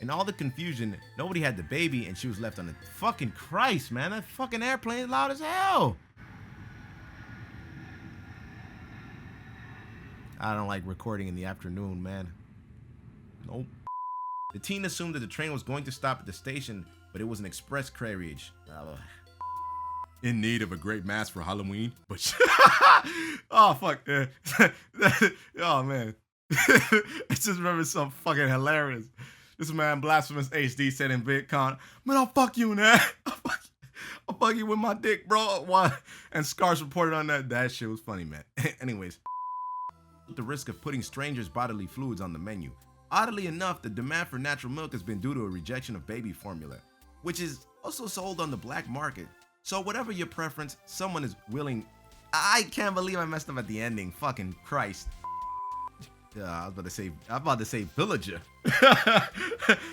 In all the confusion, nobody had the baby and she was left on the fucking Christ, man. That fucking airplane is loud as hell. I don't like recording in the afternoon, man. Nope. The teen assumed that the train was going to stop at the station, but it was an express carriage. In need of a great mask for Halloween, but oh fuck, oh man, I just remember something fucking hilarious. This man Blasphemous HD said in VidCon, man, I'll fuck you, man. I'll fuck you with my dick, bro. Why? And Scars reported on that. That shit was funny, man. Anyways, the risk of putting strangers' bodily fluids on the menu. Oddly enough, the demand for natural milk has been due to a rejection of baby formula, which is also sold on the black market. So whatever your preference, someone is willing. I can't believe I messed up at the ending. Fucking Christ. I was about to say villager.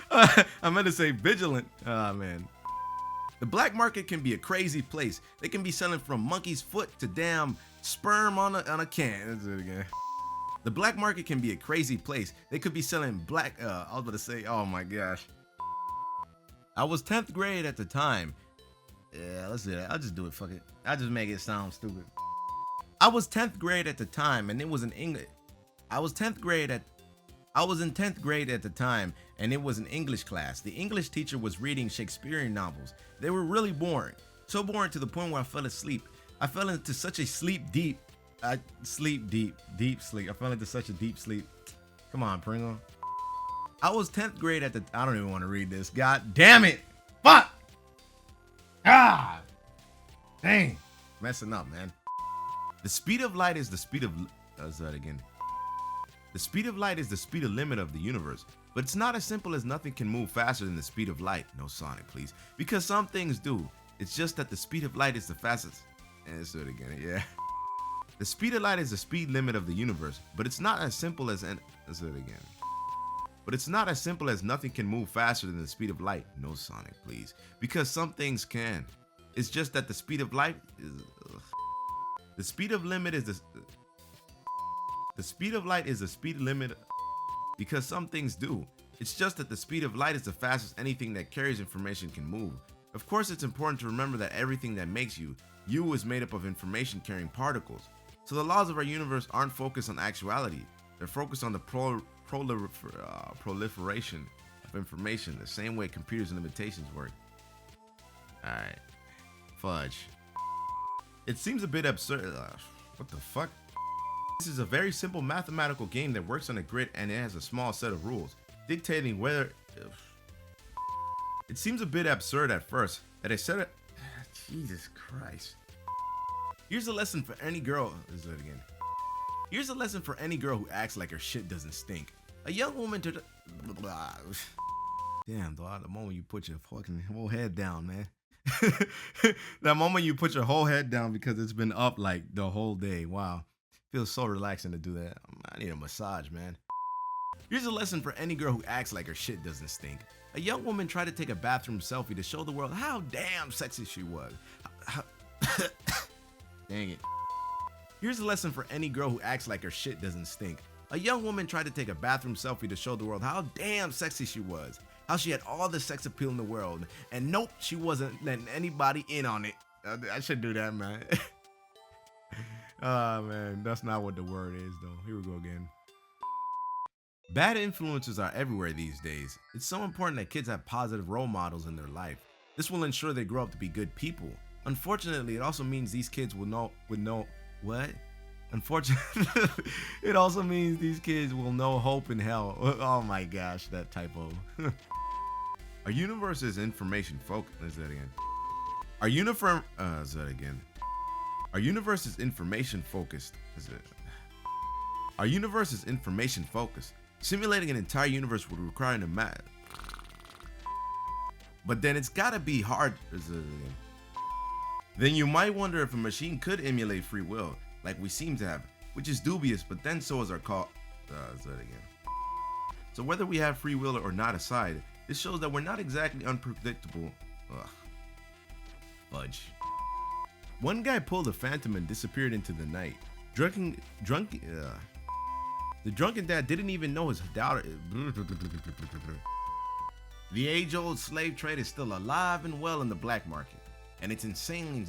I meant to say vigilant. Oh man. The black market can be a crazy place. They can be selling from monkey's foot to damn sperm on a can. That's it again. The black market can be a crazy place. They could be selling black. I was about to say, oh my gosh. I was 10th grade at the time. Yeah, let's do that. I'll just do it. Fuck it. I'll just make it sound stupid. I was 10th grade at the time, and it was in English. I was in 10th grade at the time, and it was an English class. The English teacher was reading Shakespearean novels. They were really boring. So boring to the point where I fell asleep. I fell into such a deep sleep. I fell into such a deep sleep. Come on, Pringle. I was 10th grade at the. I don't even want to read this. God damn it. Fuck. God. Dang. Messing up, man. The speed of light is the speed of. The speed of light is the speed of limit of the universe. But it's not as simple as nothing can move faster than the speed of light. No Sonic, please. Because some things do. It's just that the speed of light is the fastest. Let's do it again. Yeah. The speed of light is the speed limit of the universe, but it's not as simple as let's do it again. But it's not as simple as nothing can move faster than the speed of light. No Sonic, please. Because some things can. It's just that the speed of light is the speed of limit is the speed of light is the speed limit because some things do. It's just that the speed of light is the fastest anything that carries information can move. Of course, it's important to remember that everything that makes you is made up of information carrying particles. So the laws of our universe aren't focused on actuality. They're focused on the proliferation of information, the same way computers and limitations work. Alright. Fudge. It seems a bit absurd. What the fuck? This is a very simple mathematical game that works on a grid and it has a small set of rules, dictating whether... It seems a bit absurd at first that I said it... Jesus Christ. Here's a lesson for any girl. Let's do it again. Here's a lesson for any girl who acts like her shit doesn't stink. A young woman to... Damn, dog. The moment you put your fucking whole head down, man. That moment you put your whole head down because it's been up like the whole day. Wow. Feels so relaxing to do that. I need a massage, man. Here's a lesson for any girl who acts like her shit doesn't stink. A young woman tried to take a bathroom selfie to show the world how damn sexy she was. Dang it. Here's a lesson for any girl who acts like her shit doesn't stink. A young woman tried to take a bathroom selfie to show the world how damn sexy she was. How she had all the sex appeal in the world. And nope, she wasn't letting anybody in on it. I should do that, man. Oh, man, that's not what the word is, though. Here we go again. Bad influences are everywhere these days. It's so important that kids have positive role models in their life. This will ensure they grow up to be good people. Unfortunately, it also means these kids will know what? Unfortunately, it also means these kids will know hope in hell. Oh my gosh, that typo. Our universe is information focused. Let's do that again. Our universe is information focused. Our universe is information focused. Simulating an entire universe would require an amount. But then it's gotta be hard. Then you might wonder if a machine could emulate free will, like we seem to have, which is dubious, but then so is our call. So whether we have free will or not aside, this shows that we're not exactly unpredictable. Fudge. One guy pulled a phantom and disappeared into the night. The drunken dad didn't even know his daughter. The age-old slave trade is still alive and well in the black market, and it's insanely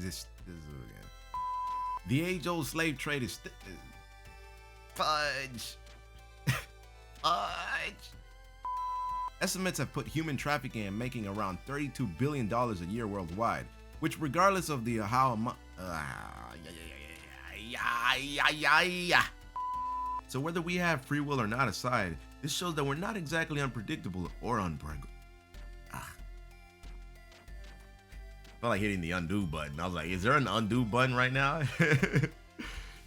the age-old slave trade is still fudge. Fudge. Estimates have put human trafficking and making around $32 billion a year worldwide, which, regardless of the So whether we have free will or not aside, this shows that we're not exactly unpredictable or unpredictable. Felt like hitting the undo button. I was like, is there an undo button right now? It'd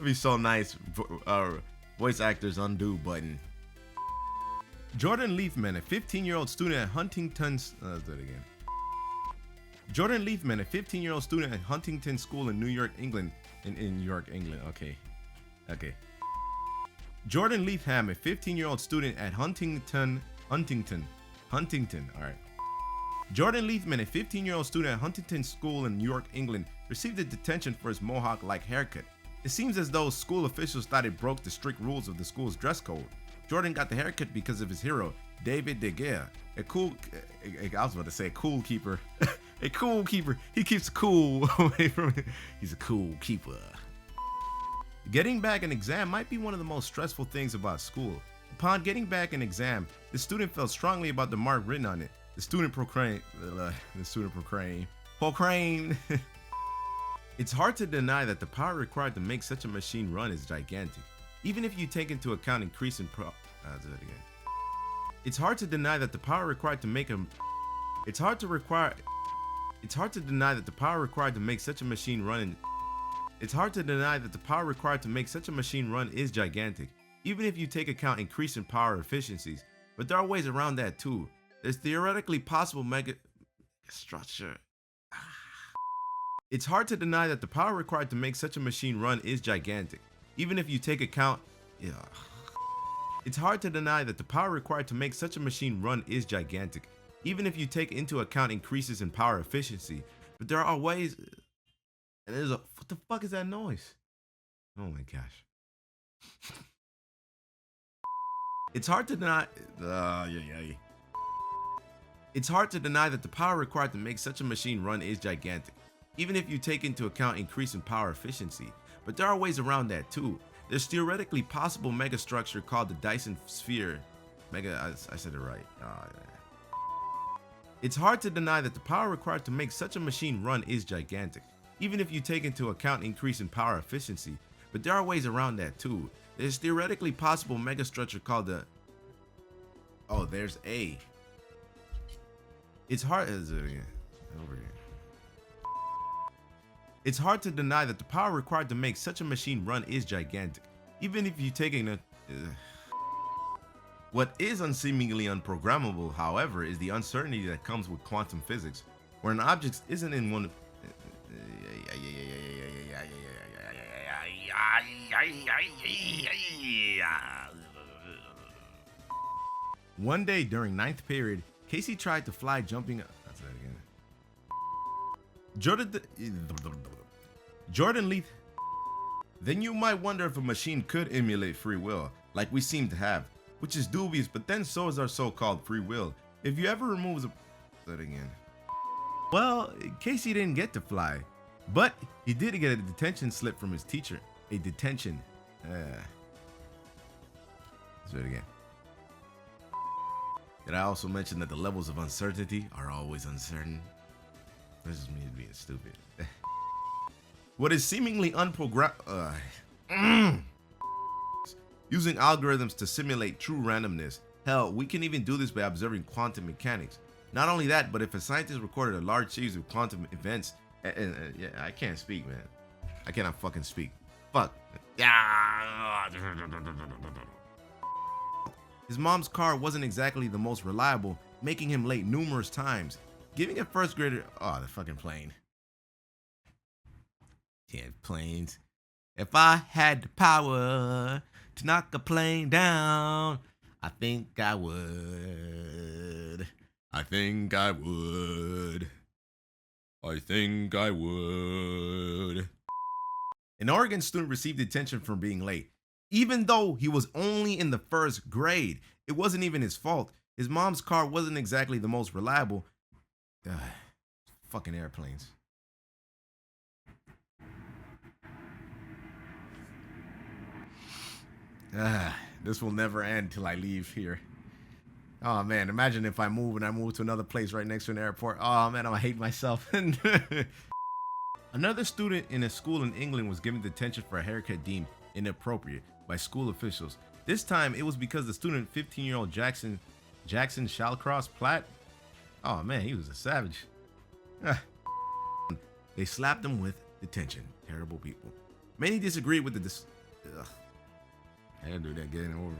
be so nice. Voice actors undo button. Jordan Leafman, a 15-year-old student at Huntington's. Let's do it again. Jordan Leafman, a 15-year-old student at Huntington School in New York, England. In New York, England. Okay. Jordan Leafman, a 15-year-old student at Huntington. All right. Jordan Leafman, a 15-year-old student at Huntington School in New York, England, received a detention for his mohawk-like haircut. It seems as though school officials thought it broke the strict rules of the school's dress code. Jordan got the haircut because of his hero, David De Gea, a cool keeper. A cool keeper. He keeps cool away from it. He's a cool keeper. Getting back an exam might be one of the most stressful things about school. Upon getting back an exam, the student felt strongly about the mark written on it. The student proclaimed. It's hard to deny that the power required to make such a machine run is gigantic, even if you take into account increase in It's hard to deny that the power required to make It's hard to deny that the power required to make such a machine run. It's hard to deny that the power required to make such a machine run is gigantic, even if you take account increase in power efficiencies. But there are ways around that too. There's theoretically possible mega structure. It's hard to deny that the power required to make such a machine run is gigantic, even if you take account. It's hard to deny that the power required to make such a machine run is gigantic, even if you take into account increases in power efficiency. But there are ways. And there's what the fuck is that noise? Oh my gosh. It's hard to deny. It's hard to deny that the power required to make such a machine run is gigantic, even if you take into account increase in power efficiency. But there are ways around that too. There's theoretically possible megastructure called the Dyson sphere. I said it right. It's hard to deny that the power required to make such a machine run is gigantic, even if you take into account increase in power efficiency. But there are ways around that too. There's theoretically possible megastructure called the. Oh, there's a. It's hard. Over here. It's hard to deny that the power required to make such a machine run is gigantic, even if you take in What is unseemingly unprogrammable, however, is the uncertainty that comes with quantum physics, where an object isn't in one. One day during 9th period, Casey tried to fly jumping. That's that again. Jordan Leaf. Then you might wonder if a machine could emulate free will, like we seem to have, which is dubious, but then so is our so-called free will. If you ever remove that again. Well, Casey didn't get to fly, but he did get a detention slip from his teacher. A detention. Let's do it again. Did I also mention that the levels of uncertainty are always uncertain? This is me being stupid. What is seemingly unprogrammable. Using algorithms to simulate true randomness. Hell, we can even do this by observing quantum mechanics. Not only that, but if a scientist recorded a large series of quantum events, yeah, I can't speak, man. I cannot fucking speak. Fuck. His mom's car wasn't exactly the most reliable, making him late numerous times. Giving a first grader, the fucking plane. Yeah, planes. If I had the power to knock a plane down, I think I would. I think I would. I think I would. An Oregon student received detention for being late, even though he was only in the first grade. It wasn't even his fault. His mom's car wasn't exactly the most reliable. Ugh, fucking airplanes. This will never end till I leave here. Oh man, imagine if I move and I move to another place right next to an airport. Oh man, I'm gonna hate myself. Another student in a school in England was given detention for a haircut deemed inappropriate by school officials. This time it was because the student, 15-year-old Jackson Shallcross Platt. Oh man, he was a savage. They slapped him with detention. Terrible people. Many disagreed with the Ugh. I gotta do that getting over.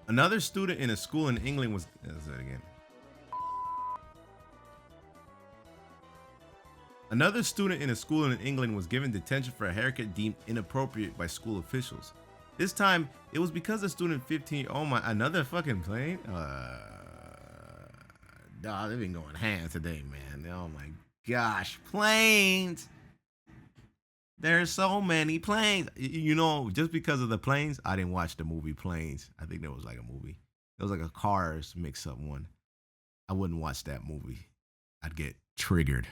Another student in a school in England was. Let's say it again. Another student in a school in England was given detention for a haircut deemed inappropriate by school officials. This time, it was because the student 15. Oh my! Another fucking plane. Dog, they've been going ham today, man. Oh my gosh, planes! There's so many planes. You know, just because of the planes, I didn't watch the movie Planes. I think there was like a movie. It was like a Cars mix-up one. I wouldn't watch that movie. I'd get triggered.